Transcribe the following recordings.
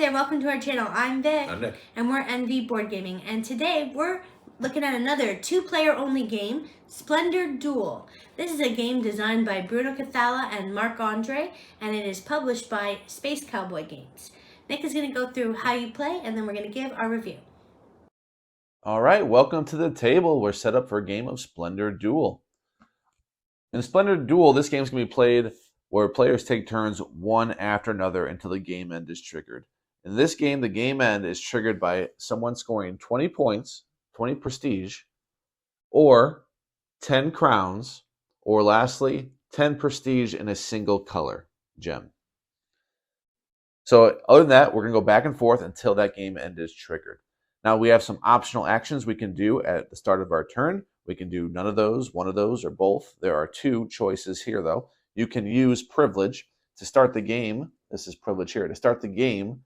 there, welcome to our channel. I'm Vic. I'm Nick. And we're NV Board Gaming. And today we're looking at another two-player only game, Splendor Duel. This is a game designed by Bruno Cathala and Marc Andre, and it is published by Space Cowboy Games. Nick is going to go through how you play, and then we're going to give our review. All right, welcome to the table. We're set up for a game of Splendor Duel. In Splendor Duel, this game is going to be played where players take turns one after another until the game end is triggered. In this game, the game end is triggered by someone scoring 20 points, 20 prestige, or 10 crowns, or lastly, 10 prestige in a single color gem. So other than that, we're going to go back and forth until that game end is triggered. Now we have some optional actions we can do at the start of our turn. We can do none of those, one of those, or both. There are two choices here, though. You can use privilege to start the game. This is privilege here. To start the game,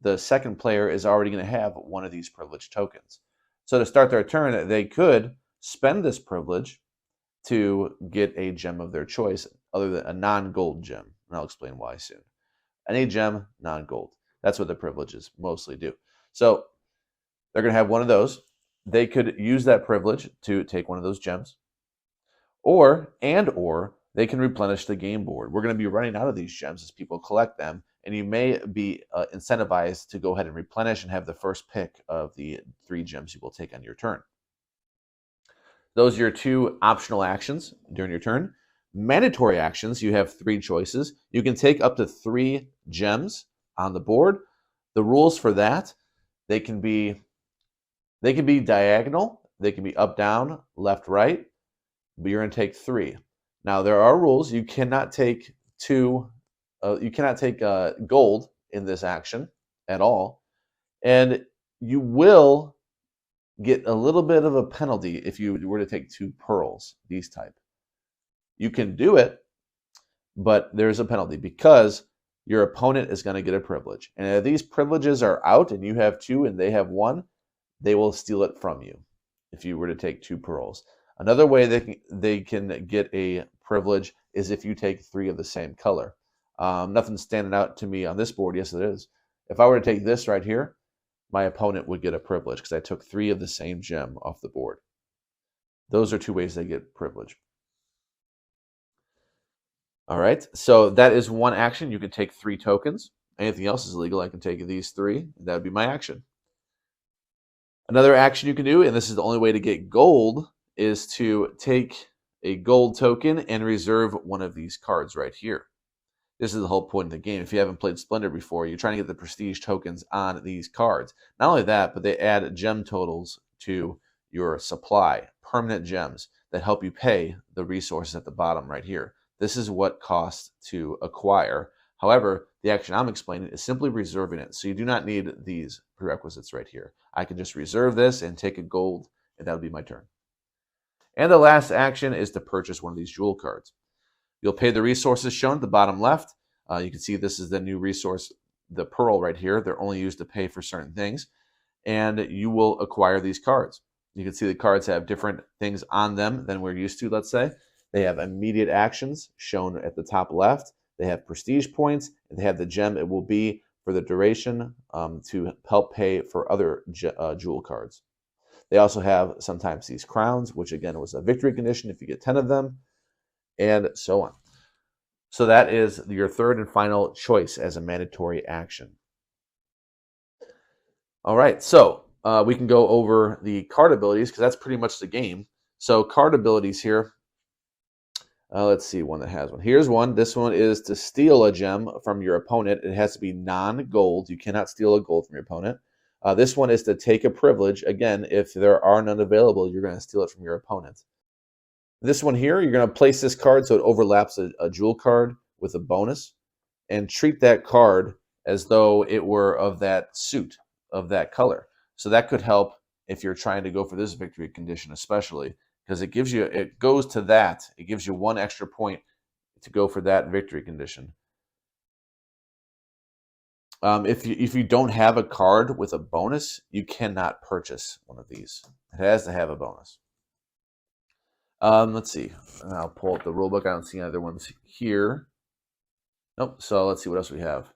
the second player is already going to have one of these privilege tokens. So to start their turn, they could spend this privilege to get a gem of their choice, other than a non-gold gem. And I'll explain why soon. Any gem, non-gold. That's what the privileges mostly do. So they're going to have one of those. They could use that privilege to take one of those gems. Or they can replenish the game board. We're going to be running out of these gems as people collect them, and you may be incentivized to go ahead and replenish and have the first pick of the 3 gems you will take on your turn. Those are your two optional actions during your turn. Mandatory actions, you have 3 choices. You can take up to 3 gems on the board. The rules for that, they can be diagonal, they can be up, down, left, right, but you're going to take 3. Now there are rules. You cannot take gold in this action at all, and you will get a little bit of a penalty if you were to take 2 pearls, these type. You can do it, but there's a penalty because your opponent is going to get a privilege. And if these privileges are out and you have 2 and they have 1, they will steal it from you if you were to take 2 pearls. Another way they can get a privilege is if you take 3 of the same color. Nothing's standing out to me on this board. Yes, it is. If I were to take this right here, my opponent would get a privilege because I took 3 of the same gem off the board. Those are 2 ways they get privilege. All right, so that is one action. You can take 3 tokens. Anything else is illegal. I can take these 3. That would be my action. Another action you can do, and this is the only way to get gold, is to take a gold token and reserve one of these cards right here. This is the whole point of the game. If you haven't played Splendor before, you're trying to get the prestige tokens on these cards. Not only that, but they add gem totals to your supply, permanent gems that help you pay the resources at the bottom right here. This is what costs to acquire. However, the action I'm explaining is simply reserving it. So you do not need these prerequisites right here. I can just reserve this and take a gold, and that would be my turn. And the last action is to purchase one of these jewel cards. You'll pay the resources shown at the bottom left. You can see this is the new resource, the pearl right here. They're only used to pay for certain things. And you will acquire these cards. You can see the cards have different things on them than we're used to, let's say. They have immediate actions shown at the top left. They have prestige points, and they have the gem it will be for the duration to help pay for other jewel cards. They also have sometimes these crowns, which again was a victory condition if you get 10 of them, and so on. So that is your third and final choice as a mandatory action. All right, so we can go over the card abilities because that's pretty much the game. So card abilities here. Let's see one that has one. Here's one. This one is to steal a gem from your opponent. It has to be non-gold. You cannot steal a gold from your opponent. This one is to take a privilege. Again, if there are none available, you're going to steal it from your opponent. This one here, you're going to place this card so it overlaps a jewel card with a bonus and treat that card as though it were of that suit, of that color. So that could help if you're trying to go for this victory condition especially, because it gives you 1 extra point to go for that victory condition. If you don't have a card with a bonus, you cannot purchase one of these. It has to have a bonus. Let's see. I'll pull up the rule book. I don't see any other ones here. Nope. So let's see what else we have.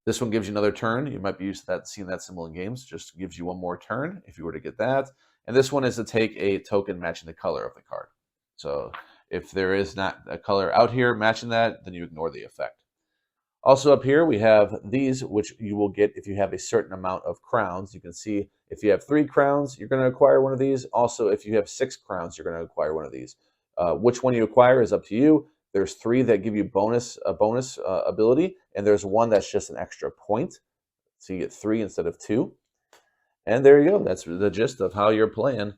This one gives you another turn. You might be used to that, seeing that symbol in games. Just gives you one more turn if you were to get that. And this one is to take a token matching the color of the card. So if there is not a color out here matching that, then you ignore the effect. Also up here, we have these, which you will get if you have a certain amount of crowns. You can see if you have 3 crowns, you're going to acquire one of these. Also, if you have 6 crowns, you're going to acquire one of these. Which one you acquire is up to you. There's 3 that give you a bonus ability, and there's 1 that's just an extra point. So you get 3 instead of 2. And there you go. That's the gist of how you're playing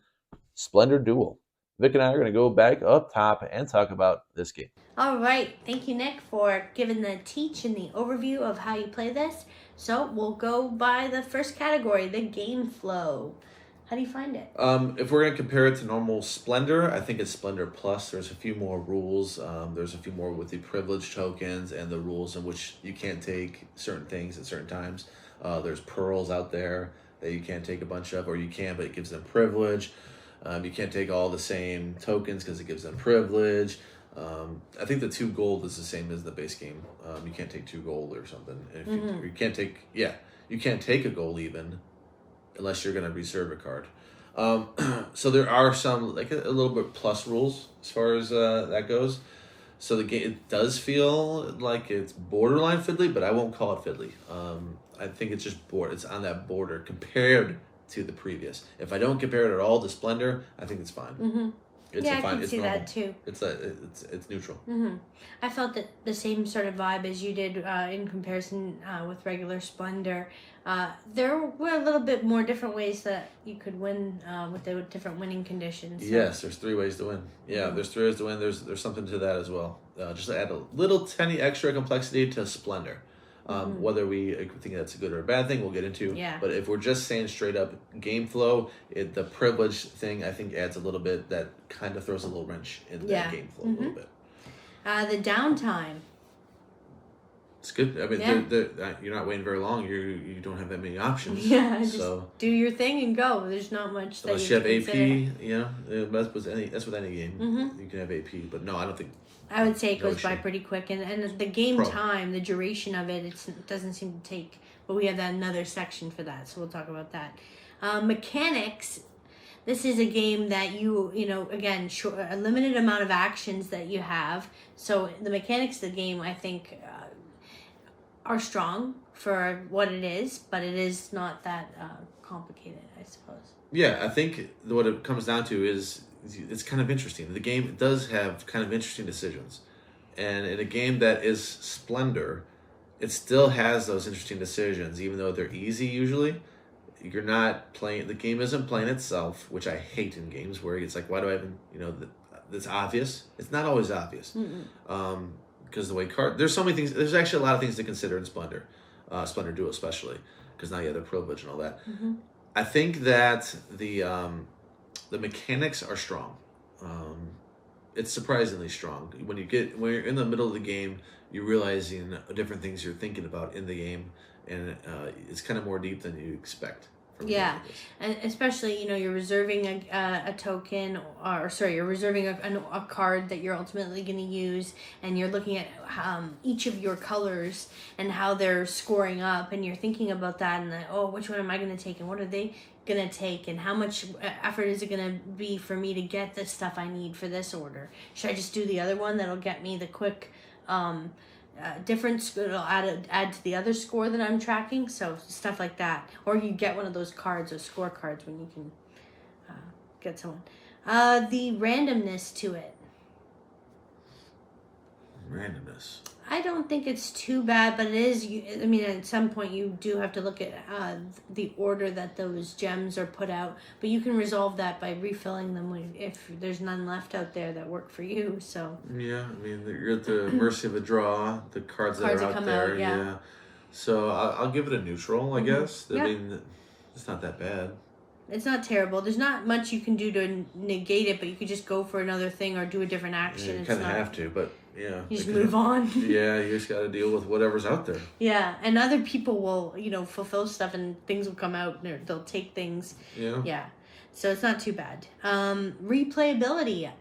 Splendor Duel. Vic and I are going to go back up top and talk about this game. All right. Thank you, Nick, for giving the teach and the overview of how you play this. So we'll go by the first category, the game flow. How do you find it? If we're going to compare it to normal Splendor, I think it's Splendor Plus. There's a few more rules. There's a few more with the privilege tokens and the rules in which you can't take certain things at certain times. There's pearls out there that you can't take a bunch of, or you can, but it gives them privilege. You can't take all the same tokens because it gives them privilege. I think the 2 gold is the same as the base game. You can't take 2 gold or something. If you can't take, you can't take a gold even unless you're going to reserve a card. So there are some, like a little bit plus rules as far as that goes. So the game, it does feel like it's borderline fiddly, but I won't call it fiddly. I think it's just it's on that border compared to the previous. If I don't compare it at all to Splendor, I think it's fine. It's I fine. can It's see normal. that too. It's neutral. I felt that the same sort of vibe as you did in comparison with regular Splendor. There were a little bit more different ways that you could win with the different winning conditions. So. Yes, there's 3 ways to win. Yeah, there's 3 ways to win. There's something to that as well. Just to add a little tiny extra complexity to Splendor. Whether we think that's a good or a bad thing, we'll get into. Yeah. But if we're just saying straight up game flow, the privilege thing, I think, adds a little bit that kind of throws a little wrench in that game flow a little bit. The downtime. It's good. I mean, you're not waiting very long. You don't have that many options. Yeah, just do your thing and go. There's not much that unless you have AP, consider. that's with any game. You can have AP, but no, I don't think. I would say it goes by pretty quick, and the game time, the duration of it, it doesn't seem to take. But we have another section for that, so we'll talk about that. Mechanics. This is a game that again, a limited amount of actions that you have. So the mechanics of the game, I think, are strong for what it is, but it is not that complicated, I suppose. Yeah, I think what it comes down to is it's kind of interesting. The game does have kind of interesting decisions. And in a game that is Splendor, it still has those interesting decisions, even though they're easy usually. You're not playing, the game isn't playing itself, which I hate in games where it's like, why do I even, it's obvious. It's not always obvious. Because the way there's so many things, there's actually a lot of things to consider in Splendor. Splendor Duel especially, because now you have the privilege and all that. I think that the mechanics are strong. It's surprisingly strong. When you're in the middle of the game, you're realizing different things you're thinking about in the game, and it's kind of more deep than you expect. Yeah, and especially you're reserving a token, you're reserving a card that you're ultimately going to use, and you're looking at each of your colors and how they're scoring up, and you're thinking about that, and which one am I going to take, and what are they going to take, and how much effort is it going to be for me to get the stuff I need for this order? Should I just do the other one that'll get me the quick difference? It'll add to the other score that I'm tracking, so stuff like that. Or you get one of those cards, or score cards, when you can get someone. The randomness to it. Randomness. I don't think it's too bad, but it is. I mean, at some point you do have to look at the order that those gems are put out, but you can resolve that by refilling them if there's none left out there that work for you. So yeah, I mean, you're at the mercy of a draw. The cards that are out there, yeah. So I'll give it a neutral, I guess. I mean, it's not that bad. It's not terrible. There's not much you can do to negate it, but you could just go for another thing or do a different action. Yeah, you kind of have to, but yeah. You just move on. Yeah, you just got to deal with whatever's out there. Yeah, and other people will, fulfill stuff and things will come out and they'll take things. Yeah. Yeah, so it's not too bad. Replayability.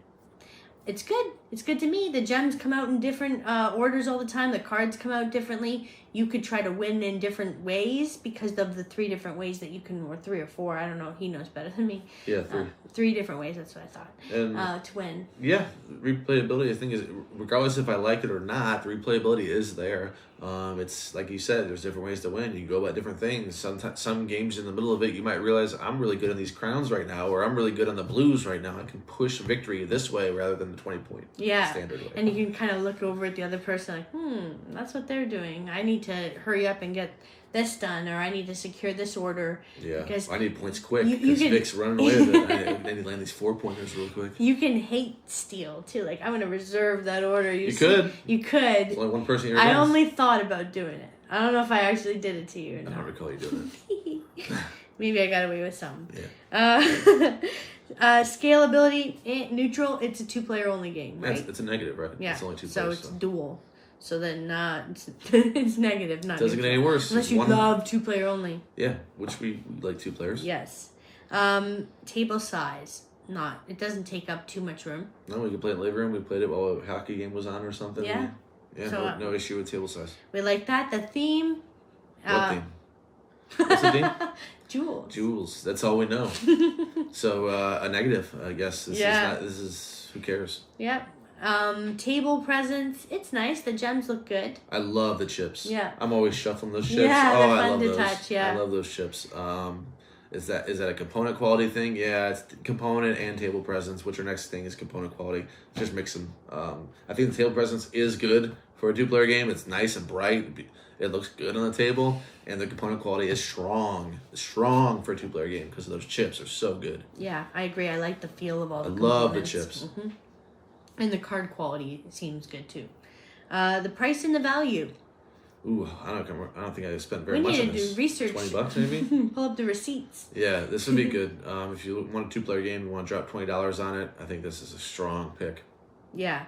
It's good. It's good to me. The gems come out in different orders all the time. The cards come out differently. You could try to win in different ways because of the 3 different ways that you can, or 3 or 4. I don't know. He knows better than me. Yeah, 3. 3 different ways. That's what I thought. And to win. Yeah, replayability. I think is regardless if I like it or not, the replayability is there. It's like you said. There's different ways to win. You go about different things. Sometimes some games in the middle of it, you might realize I'm really good on these crowns right now, or I'm really good on the blues right now. I can push victory this way rather than the 20-point standard way. And you can kind of look over at the other person like, that's what they're doing. I need to hurry up and get this done, or I need to secure this order. Yeah, because I need points quick because Vic's running away with it. I need to land these 4-pointers real quick. You can hate steal too. Like, I'm going to reserve that order. You could. You could. There's only one person here. I only thought about doing it. I don't know if I actually did it to you or not. I don't recall you doing it. Maybe I got away with some. Yeah. Scalability, neutral. It's a 2-player only game, right? It's a negative, right? Yeah. It's only 2 so players. It's dual. So then it's negative, not Doesn't neutral. get any worse. Unless you love 2-player only. Yeah, which we like 2 players. Yes. Table size. Not. It doesn't take up too much room. No, we could play it in the living room. We played it while a hockey game was on or something. Yeah. So, no issue with table size. We like that. The theme. What theme? What's the theme? Jewels. Jewels. That's all we know. So a negative, I guess. This is who cares? Yep. Table presence. It's nice. The gems look good. I love the chips. Yeah. I'm always shuffling those chips. Yeah, they're I fun love to those. touch. Yeah. I love those chips. Is that a component quality thing? Yeah, it's component and table presence, which our next thing is component quality. Just mix them. I think the table presence is good for a 2-player game. It's nice and bright. It looks good on the table, and the component quality is strong for a 2-player game because those chips are so good. Yeah, I agree. I like the feel of all the components. I love the chips. Mm-hmm. And the card quality seems good too. The price and the value. Ooh, I don't think I spent very much on this. We need to do research. $20 maybe? Pull up the receipts. Yeah, this would be good. If you want a 2-player game, you want to drop $20 on it, I think this is a strong pick. Yeah.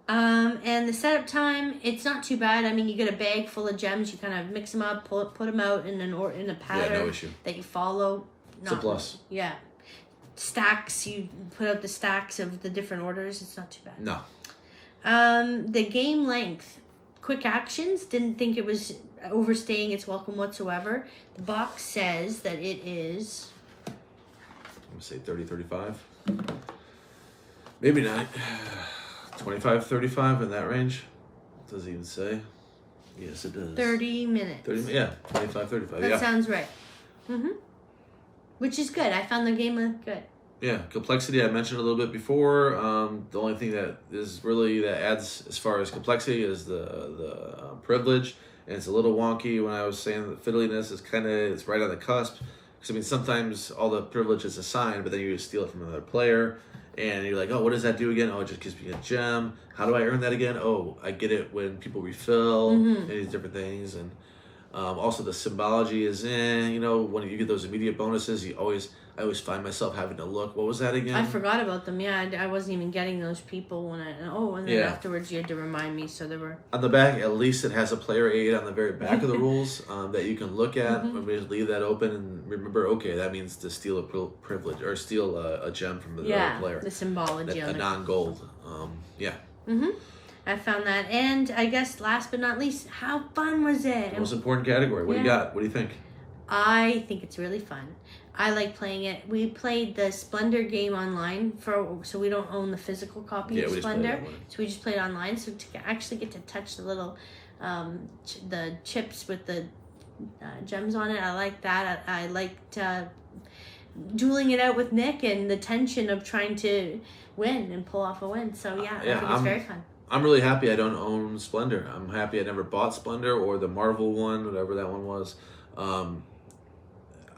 And the setup time, it's not too bad. I mean, you get a bag full of gems. You kind of mix them up, put them out in a pattern no issue. that you follow. It's a plus. Yeah. Stacks, you put out the stacks of the different orders. It's not too bad. No. The game length, quick actions, didn't think it was overstaying its welcome whatsoever. The box says that it is, I'm going to say 30, 35. Maybe not. 25, 35 in that range. It doesn't even say. Yes, it does. 30 minutes. 25, 35. That sounds right. Mm-hmm. Which is good. I found the game good. Yeah, complexity I mentioned a little bit before. The only thing that is really that adds as far as complexity is the privilege, and it's a little wonky. When I was saying the fiddliness is it's right on the cusp. Because I mean, sometimes all the privilege is assigned, but then you just steal it from another player, and you're like, oh, what does that do again? Oh, it just gives me a gem. How do I earn that again? Oh, I get it when people refill and these different things, and also the symbology is in. When you get those immediate bonuses, I always find myself having to look. What was that again? I forgot about them. Yeah, I wasn't even getting those people and then afterwards you had to remind me. So there were on the back. At least it has a player aid on the very back of the rules that you can look at. And we just leave that open and remember. Okay, that means to steal a privilege or steal a gem from the other player. The symbology a non-gold. I found that, and I guess last but not least, how fun was it? The most important category. What do you got? What do you think? I think it's really fun. I like playing it. We played the Splendor game online so we don't own the physical copy of Splendor. So we just played online. So to actually get to touch the little the chips with the gems on it, I like that. I liked dueling it out with Nick and the tension of trying to win and pull off a win. So I think it's very fun. I'm really happy I don't own Splendor. I'm happy I never bought Splendor or the Marvel one, whatever that one was. I'm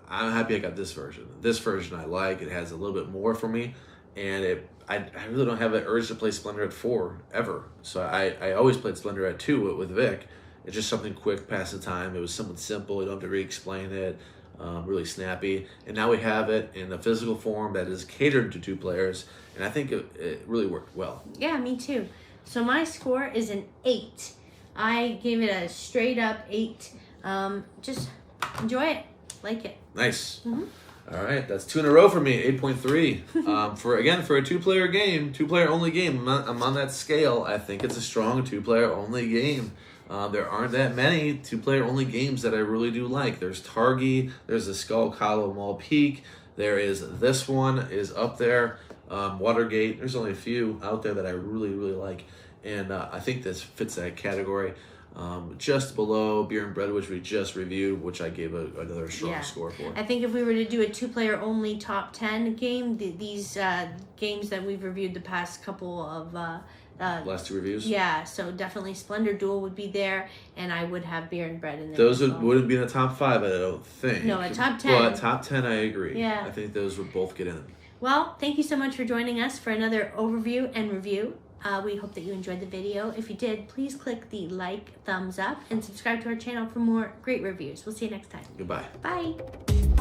happy I got this version. This version I like. It has a little bit more for me, and I really don't have an urge to play Splendor at 4 ever. So I always played Splendor at 2 with Vic. It's just something quick, pass the time. It was something simple. You don't have to re-explain it. Really snappy. And now we have it in a physical form that is catered to 2 players, and I think it really worked well. Yeah, me too. So my score is an 8. I gave it a straight up 8. Just enjoy it. Like it. Nice. All right, that's 2 in a row for me, 8.3. For a two-player game, two-player only game, I'm on that scale. I think it's a strong two-player only game. There aren't that many two-player only games that I really do like. There's Targi, there's the Skull Hollow Mall Peak, there is this one is up there, Watergate. There's only a few out there that I really, really like, and I think this fits that category. Just below Beer and Bread, which we just reviewed, which I gave another strong score for. I think if we were to do a two-player only top 10 game, these games that we've reviewed the past couple of last two reviews. Yeah, so definitely Splendor Duel would be there, and I would have Beer and Bread in there. Those wouldn't be in the top 5, I don't think. No, a top 10. But top 10, I agree. Yeah. I think those would both get in. Well, thank you so much for joining us for another overview and review. We hope that you enjoyed the video. If you did, please click the like, thumbs up, and subscribe to our channel for more great reviews. We'll see you next time. Goodbye. Bye.